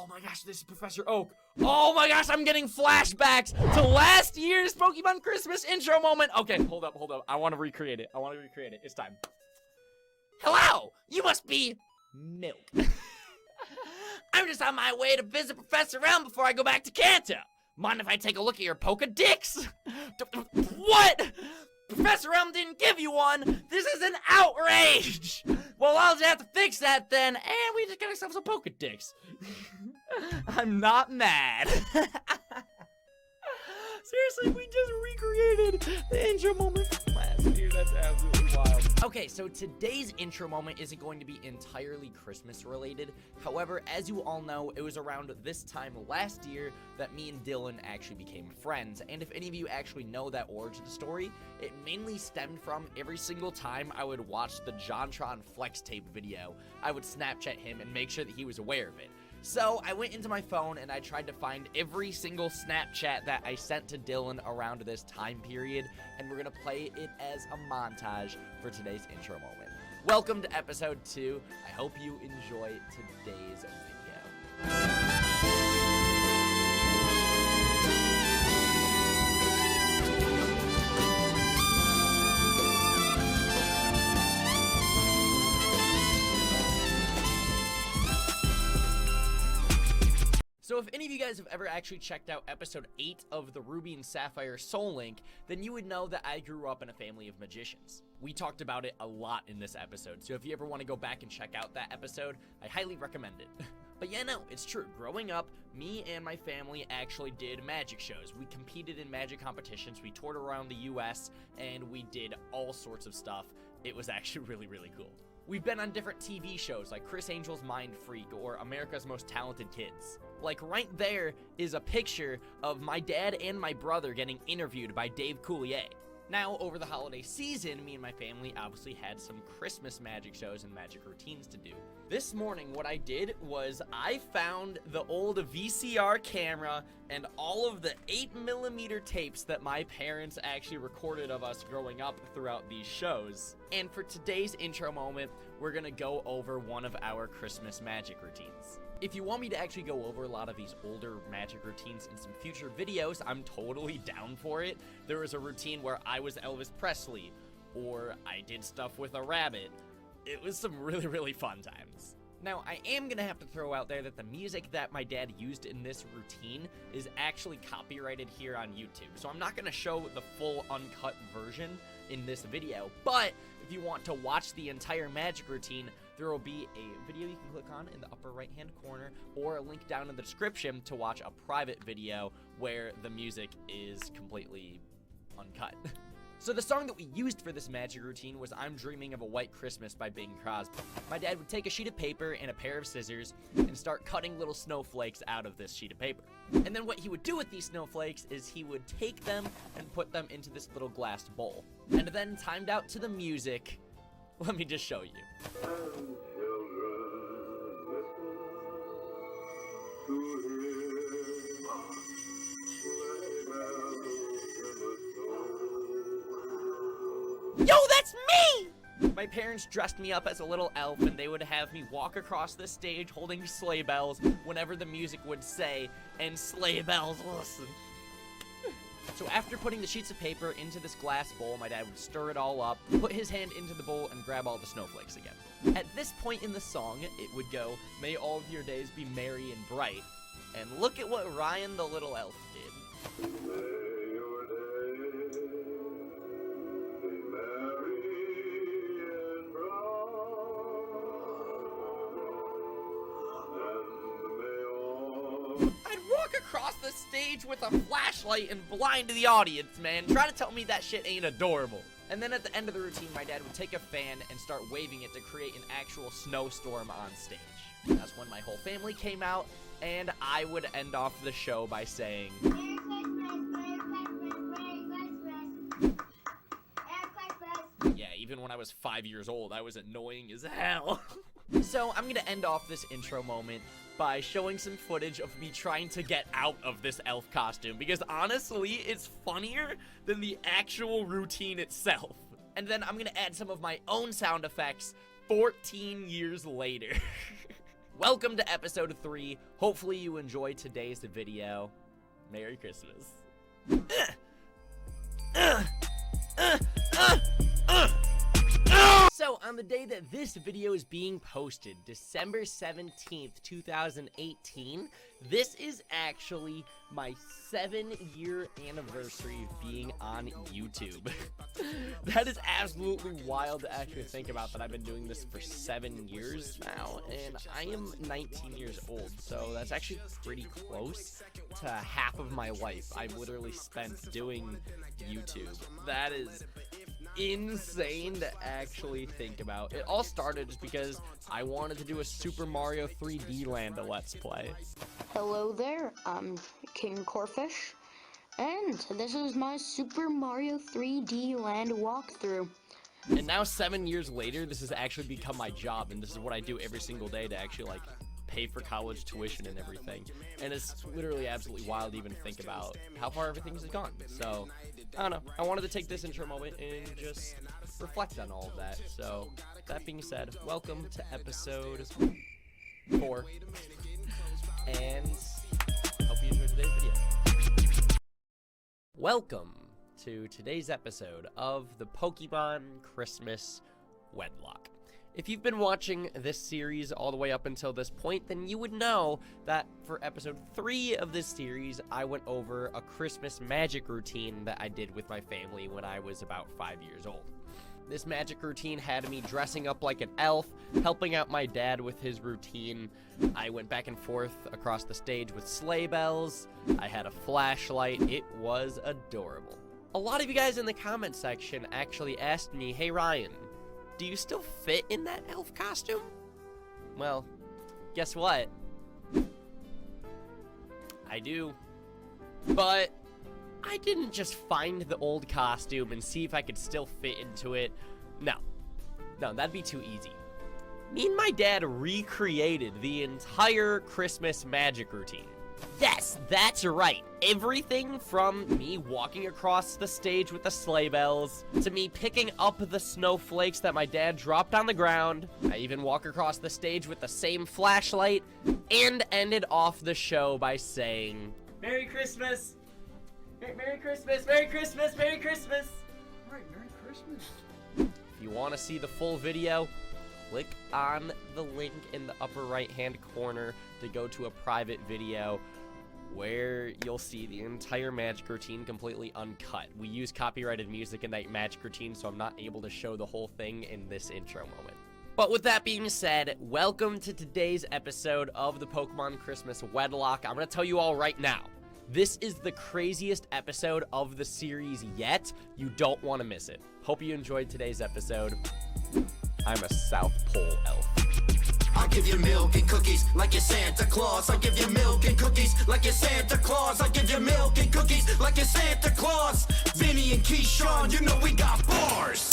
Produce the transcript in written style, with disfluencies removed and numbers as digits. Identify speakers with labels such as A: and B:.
A: Oh my gosh, this is Professor Oak. Oh my gosh, I'm getting flashbacks to last year's Pokemon Christmas intro moment. Okay, hold up. I want to recreate it. It's time. Hello, you must be Milk. I'm just on my way to visit Professor Elm before I go back to Kanto. Mind if I take a look at your Pokedix? What? Professor Elm didn't give you one. This is an outrage. Well, I'll just have to fix that then, and we just got ourselves a Pokedix. I'm not mad. Seriously, we just recreated the intro moment from last year. That's absolutely wild. Okay, so today's intro moment isn't going to be entirely Christmas related. However, as you all know, it was around this time last year that me and Dylan actually became friends. And if any of you actually know that origin story, it mainly stemmed from every single time I would watch the JonTron Flex Tape video, I would Snapchat him and make sure that he was aware of it. So I went into my phone and I tried to find every single Snapchat that I sent to Dylan around this time period, and we're gonna play it as a montage for today's intro moment. Welcome to episode 2. I hope you enjoy today's video. So if any of you guys have ever actually checked out episode 8 of the Ruby and Sapphire Soul Link, then you would know that I grew up in a family of magicians. We talked about it a lot in this episode, so if you ever want to go back and check out that episode, I highly recommend it. But yeah, no, it's true. Growing up, me and my family actually did magic shows. We competed in magic competitions, we toured around the US, and we did all sorts of stuff. It was actually really, really cool. We've been on different TV shows like Chris Angel's Mind Freak or America's Most Talented Kids. Like right there is a picture of my dad and my brother getting interviewed by Dave Coulier. Now, over the holiday season, me and my family obviously had some Christmas magic shows and magic routines to do. This morning, what I did was I found the old VCR camera and all of the 8mm tapes that my parents actually recorded of us growing up throughout these shows. And for today's intro moment, we're gonna go over one of our Christmas magic routines. If you want me to actually go over a lot of these older magic routines in some future videos, I'm totally down for it. There was a routine where I was Elvis Presley, or I did stuff with a rabbit. It was some really, really fun times. Now, I am gonna have to throw out there that the music that my dad used in this routine is actually copyrighted here on YouTube. So I'm not gonna show the full uncut version in this video, but if you want to watch the entire magic routine, there will be a video you can click on in the upper right hand corner, or a link down in the description to watch a private video where the music is completely uncut. So the song that we used for this magic routine was I'm Dreaming of a White Christmas by Bing Crosby. My dad would take a sheet of paper and a pair of scissors and start cutting little snowflakes out of this sheet of paper. And then what he would do with these snowflakes is he would take them and put them into this little glass bowl. And then, timed out to the music, let me just show you. Yo, that's me! My parents dressed me up as a little elf, and they would have me walk across the stage holding sleigh bells whenever the music would say, and sleigh bells listen. So after putting the sheets of paper into this glass bowl, my dad would stir it all up, put his hand into the bowl, and grab all the snowflakes again. At this point in the song, it would go, "May all of your days be merry and bright." And look at what Ryan the little elf did. Across the stage with a flashlight and blind the audience, man. Try to tell me that shit ain't adorable. And then at the end of the routine, my dad would take a fan and start waving it to create an actual snowstorm on stage. That's when my whole family came out, and I would end off the show by saying, yeah, even when I was 5 years old, I was annoying as hell. So I'm gonna end off this intro moment by showing some footage of me trying to get out of this elf costume, because honestly, it's funnier than the actual routine itself. And then I'm gonna add some of my own sound effects 14 years later. welcome to episode 3. Hopefully you enjoyed today's video. Merry Christmas. So, on the day that this video is being posted, December 17th, 2018, this is actually my 7-year anniversary of being on YouTube. That is absolutely wild to actually think about, that I've been doing this for 7 years now, and I am 19 years old, so that's actually pretty close to half of my life I've literally spent doing YouTube. That is insane to actually think about. It all started just because I wanted to do a Super Mario 3D Land Let's Play.
B: Hello there, I'm KingCorphish, and this is my Super Mario 3D Land walkthrough.
A: And now 7 years later, this has actually become my job, and this is what I do every single day to actually like pay for college tuition and everything. And it's literally absolutely wild to even think about how far everything has gone. So, I don't know. I wanted to take this intro moment and just reflect on all of that. So, that being said, welcome to episode 4. And hope you enjoyed today's video. Welcome to today's episode of the Pokemon Christmas Wedlocke. If you've been watching this series all the way up until this point, then you would know that for episode 3 of this series, I went over a Christmas magic routine that I did with my family when I was about 5 years old. This magic routine had me dressing up like an elf, helping out my dad with his routine. I went back and forth across the stage with sleigh bells. I had a flashlight. It was adorable. A lot of you guys in the comment section actually asked me, "Hey Ryan, do you still fit in that elf costume?" Well, guess what? I do. But I didn't just find the old costume and see if I could still fit into it. No, that'd be too easy. Me and my dad recreated the entire Christmas magic routine. Yes, that's right. Everything from me walking across the stage with the sleigh bells, to me picking up the snowflakes that my dad dropped on the ground. I even walk across the stage with the same flashlight, and ended off the show by saying, "Merry Christmas! Merry Christmas! Merry Christmas! Merry Christmas!"
C: Alright, Merry Christmas.
A: If you want to see the full video, click on the link in the upper right-hand corner to go to a private video where you'll see the entire magic routine completely uncut. We use copyrighted music in that magic routine, so I'm not able to show the whole thing in this intro moment. But with that being said, welcome to today's episode of the Pokemon Christmas Wedlocke. I'm going to tell you all right now, this is the craziest episode of the series yet. You don't want to miss it. Hope you enjoyed today's episode. I'm a South Pole elf.
D: I'll give you milk and cookies like you're Santa Claus. I'll give you milk and cookies like you're Santa Claus. I'll give you milk and cookies like you're Santa Claus. Vinny and Keyshawn, you know we got bars.